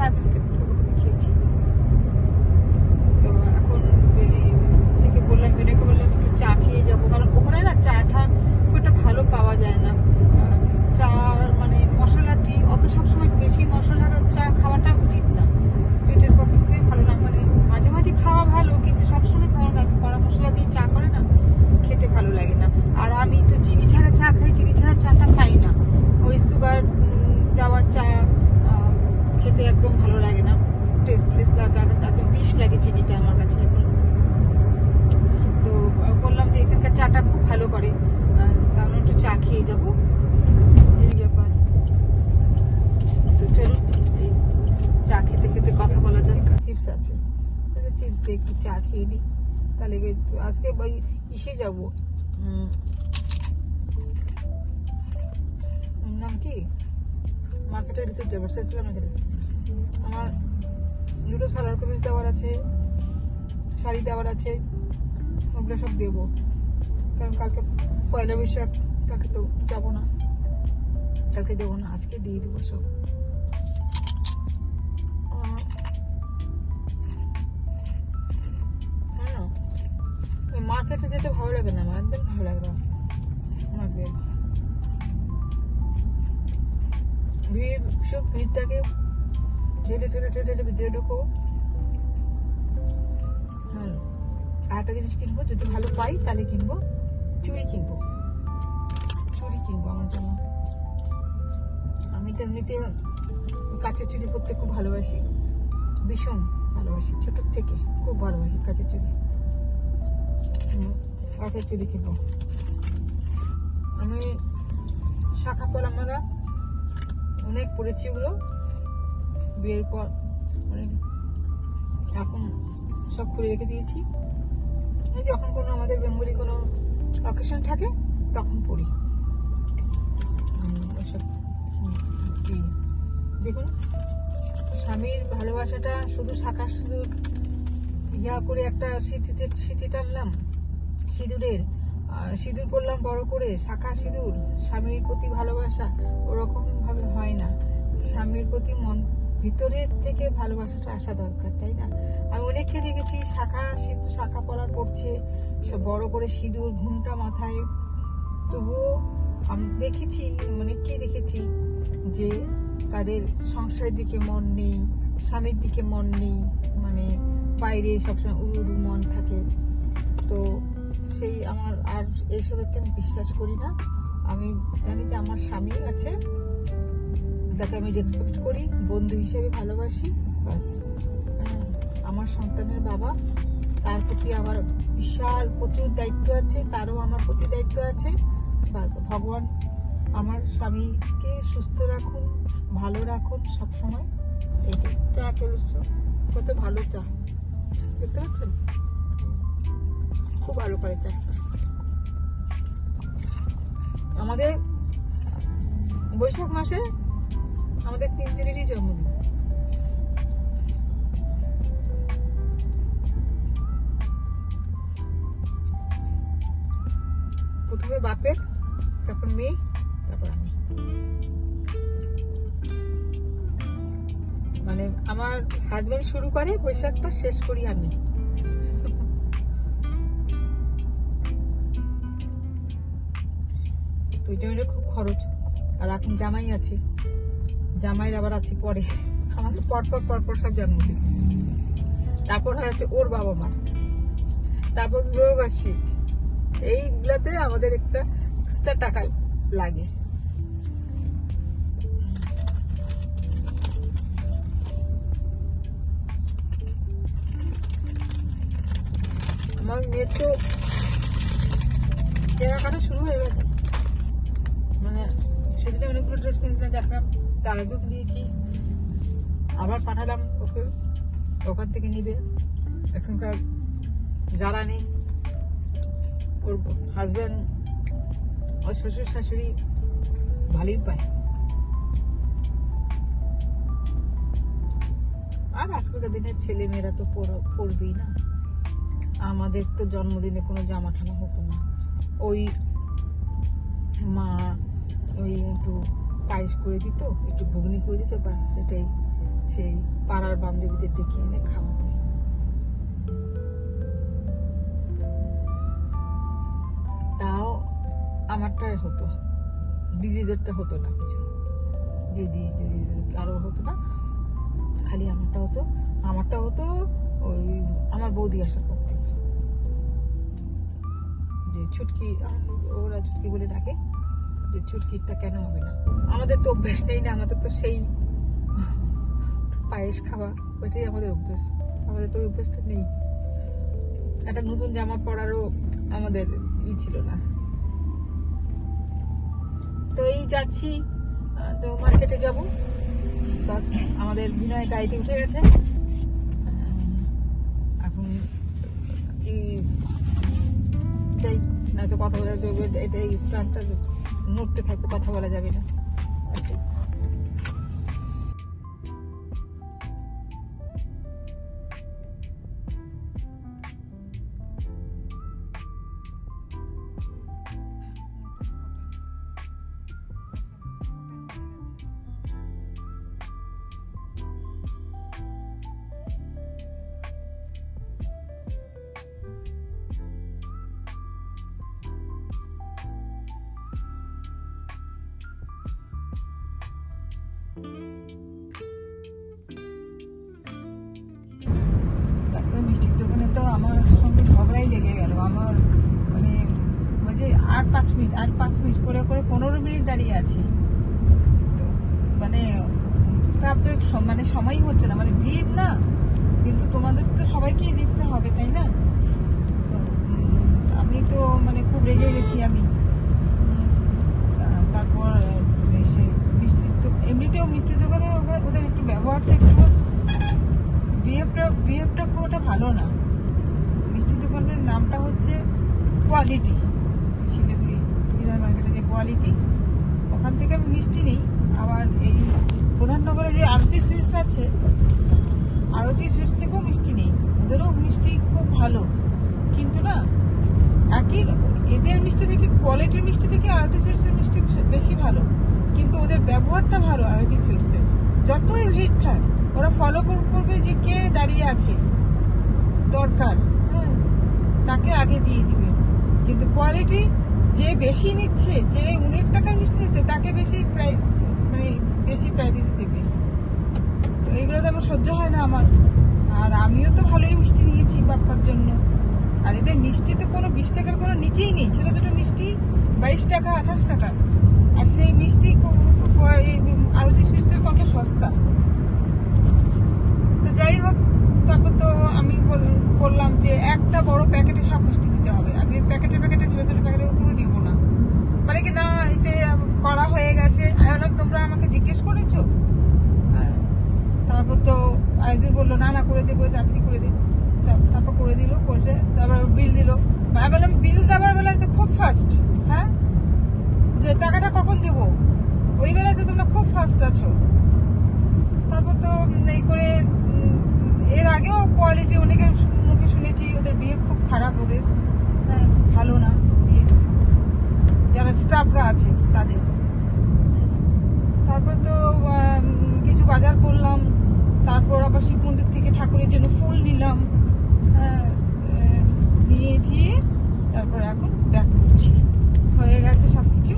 চা বিস্কিট খেয়েছি। তো এখন সেকে বললাম, বেনেকে বললাম একটু চা খেয়ে যাবো, কারণ ওখানে না চাটা খুব একটা ভালো পাওয়া যায় না। চা মানে মশলাটি অত সবসময় বেশি মশলার চা খাওয়াটা উচিত না, পেটের পক্ষে ভালো না। মানে মাঝে মাঝে খাওয়া ভালো, কিন্তু সবসময় খাওয়া না। কড়া মশলা দিয়ে চা করে না, খেতে ভালো লাগে না। আর আমি তো চিনি ছাড়া চা খাই, চিনি ছাড়া চাটা খাই না। ওই সুগার দেওয়া চা খেতে একদম ভালো লাগে না, টেস্টলেস লাগে, একদম বিষ লাগে চিনিটা আমার কাছে এখন। তো বললাম যে এখানকার চাটা খুব ভালো করে, তাহলে একটু চা খেয়ে যাবো, এই ব্যাপার। তো চলুন চা খেতে খেতে কথা বলা যায়। চিপস আছে, চিপস দিয়ে একটু চা খেয়ে নিই, তাহলে আজকে ইসে যাবো, নাম কি, মার্কেটের ভিতরে যাবো, সেছিলাম এখানে। আমার দুটো সালোয়ার কামিজ দেওয়ার আছে, শাড়ি দেওয়ার আছে, ওগুলো সব দেবো, কারণ কালকে পয়লা বৈশাখ, কালকে তো যাবো না, কালকে দেবো না, আজকে দিয়ে দেবো সব। মার্কেটে যেতে ভালো লাগে না আমার, একদম ভালো লাগে না মার্কেট। ভিড়, সব ভিড়টাকে ঠেলে ঠেলে ঠেলে ভিতরে ঢুকো। হ্যাঁ, আর একটা জিনিস কিনবো, যদি ভালো পাই তাহলে কিনবো, চুড়ি কিনবো, চুড়ি কিনবো আমার জন্য। আমি তো এমনিতে কাচের চুড়ি করতে খুব ভালোবাসি, ভীষণ ভালোবাসি, ছোটোর থেকে খুব ভালোবাসি কাচের চুড়ি। কাঠের চুড়ি কিনবো। আমি শাখা পলা মারা অনেক পড়েছি, ওগুলো বিয়ের পর অনেক, এখন সব করে রেখে দিয়েছি। যখন কোনো আমাদের বেঙ্গলি কোনো অকেশন থাকে তখন পড়ি। দেখুন, স্বামীর ভালোবাসাটা শুধু শাখা সিঁদুর ইয়া করে একটা স্মৃতি টানলাম সিঁদুরের, সিঁদুর পরলাম বড় করে, শাখা সিঁদুর, স্বামীর প্রতি ভালোবাসা ওরকম ভাবে হয় না। স্বামীর প্রতি মন ভিতরের থেকে ভালোবাসাটা আসা দরকার, তাই না? আমি অনেককে দেখেছি শাখা পলা পড়ছে, সব বড় করে সিঁদুর, ঘুমটা মাথায়, তবুও আমি দেখেছি, অনেককেই দেখেছি যে তাদের সংসারের দিকে মন নেই, স্বামীর দিকে মন নেই, মানে বাইরে সবসময় উড়ু উড়ু মন থাকে। তো সেই আমার আর এইসবের আমি বিশ্বাস করি না। আমি জানি যে আমার স্বামী আছে, যাকে আমি রেসপেক্ট করি, বন্ধু হিসেবে ভালোবাসি, বাস। আমার সন্তানের বাবা, তার প্রতি আমার বিশাল প্রচুর দায়িত্ব আছে, তারও আমার প্রতি দায়িত্ব আছে, বাস। ভগবান আমার স্বামীকে সুস্থ রাখুন, ভালো রাখুন সবসময়, এইটাই। চা চলছে, কত ভালো চা, দেখতে পাচ্ছেন, খুব ভালো করে চা। আমাদের বৈশাখ মাসে আমাদের 3 দিনেরই জন্মদিন। প্রথমে বাপের, তারপর মেয়ে, তারপর আমি। মানে আমার হাজবেন্ড শুরু করে বৈশাখটা, শেষ করি আমি। ওই জন্য খুব খরচ। আর এখন জামাই আছে, জামাইয়ের আবার আছে পরে, আমাদের পরপর সব জন্মদিন। তারপর হচ্ছে ওর বাবা মা, তারপর বিবাহবার্ষিক, এইগুলাতে আমাদের একটা এক্সট্রা টাকা লাগে। আমার মেয়ের তো কেনাকাটা শুরু হয়ে গেছে, মানে সেদিন অনেকগুলো ড্রেস কিনতে দেখলাম, তারাকেও দিয়েছি, আবার পাঠালাম ওকে, ওখান থেকে নিবে। এখনকার যারা নেই, ওর হাজব্যান্ড, ওর শ্বশুর শাশুড়ি ভালোই পায়। আর আজকালকার দিনের ছেলে মেয়েরা তো পড়বেই না। আমাদের তো জন্মদিনে কোনো জামা ঠামা হতো না, ওই মা ওই একটু পায়েস করে দিত, একটু ঘুগনি করে দিত, বাস সেটাই, সেই পাড়ার বান্ধবীদের ডেকে এনে খাওয়াতাম। তাও আমারটাই হতো, দিদিদেরটা হতো না কিছু, দিদি কারো হতো না, খালি আমারটা হতো ওই আমার বৌদি আসার পর থেকে। যে ছুটকি, ওরা ছুটকি বলে ডাকে, যে ছুটকিটা কেন হবে না, আমাদের তো অভ্যেস নেই না, আমাদের তো সেই পায়েস খাওয়া, ওইটাই আমাদের অভ্যেস, আমাদের তো ওই অভ্যেসটা নেই। একটা নতুন জামা পরারও আমাদের ছিল না। তো এই যাচ্ছি, তো মার্কেটে যাব, বাস আমাদের বিনয় গাড়িতে উঠে গেছে। এখন যাই, নয়তো কথা বলা যাবে, এটা স্টাম্পটা নড়তে থাকবে, কথা বলা যাবে না। আসি। মিষ্টির দোকানে তো আমার সঙ্গে ঝগড়াই লেগে গেল। আমার মানে ওই যে আর 5 মিনিট করে 15 মিনিট দাঁড়িয়ে আছি, তো মানে স্টাফদের মানে সময়ই হচ্ছে না, মানে ভিড় না, কিন্তু তোমাদের তো সবাইকেই দেখতে হবে, তাই না? তো আমি তো মানে খুব রেগে গেছি আমি। তারপর এসে এমনিতেও মিষ্টির দোকানে ওদের একটু ব্যবহারটা একটু বিহেভটা খুব একটা ভালো না। মিষ্টির দোকানের নামটা হচ্ছে কোয়ালিটি, শিলিগুড়ি বিধান মার্কেটে যে কোয়ালিটি, ওখান থেকে আমি মিষ্টি নেই। আবার এই প্রধাননগরে যে আরতি সুইটস আছে, আরতি সুইটস থেকেও মিষ্টি নেই, ওদেরও মিষ্টি খুব ভালো, কিন্তু না একই এদের মিষ্টি থেকে, কোয়ালিটির মিষ্টি থেকে আরতি সুইটসের মিষ্টি বেশি ভালো, কিন্তু ওদের ব্যবহারটা ভালো আরতি সুইটসের। যতই ভিড় থাক ওরা ফলো করবে যে কে দাঁড়িয়ে আছে, দরকার হ্যাঁ তাকে আগে দিয়ে দিবে, কিন্তু কোয়ালিটি যে বেশি নিচ্ছে, যে 19 টাকার মিষ্টি নিচ্ছে, তাকে বেশি মানে বেশি প্রাইভেসি দেবে। তো এইগুলো তো আমার সহ্য হয় না আমার। আর আমিও তো ভালোই মিষ্টি নিয়েছি বাপ্পার জন্য, আর এদের মিষ্টি তো কোনো 20 টাকার কোনো নিচেই নেই, ছোট ছোট মিষ্টি 22 টাকা 28 টাকা, আর সেই মিষ্টি আরতি সুইটসের কত সস্তা। তো যাই হোক, তারপর তো আমি বললাম যে একটা বড় প্যাকেটে সব মিষ্টি দিতে হবে, আমি প্যাকেটে ছোট ছোট প্যাকেটের উপরে নিব না, মানে কি না এতে করা হয়ে গেছে। আমি বললাম তোমরা আমাকে জিজ্ঞেস করেছো? তারপর তো আরেকজন বললো না করে দেবো, তাড়াতাড়ি করে দিন সব, তারপর করে দিল, করে তারপর বিল দিল। আমি বললাম বিল দেওয়ার বেলায় তো খুব ফাস্ট, হ্যাঁ যে টাকাটা কখন দেবো, ওই বেলায় তো তোমরা খুব ফাস্ট আছো। তারপর তো এই করে, এর আগেও কোয়ালিটি অনেকের মুখে শুনেছি ওদের বিহেভ খুব খারাপ, ওদের হ্যাঁ ভালো না বিহেভ, যারা স্টাফরা আছে তাদের। তারপর তো কিছু বাজার করলাম, তারপর আবার শিব মন্দির থেকে ঠাকুরের জন্য ফুল নিলাম, নিয়ে ঠিয়ে তারপর এখন ব্যাক করছি, হয়ে গেছে সবকিছু।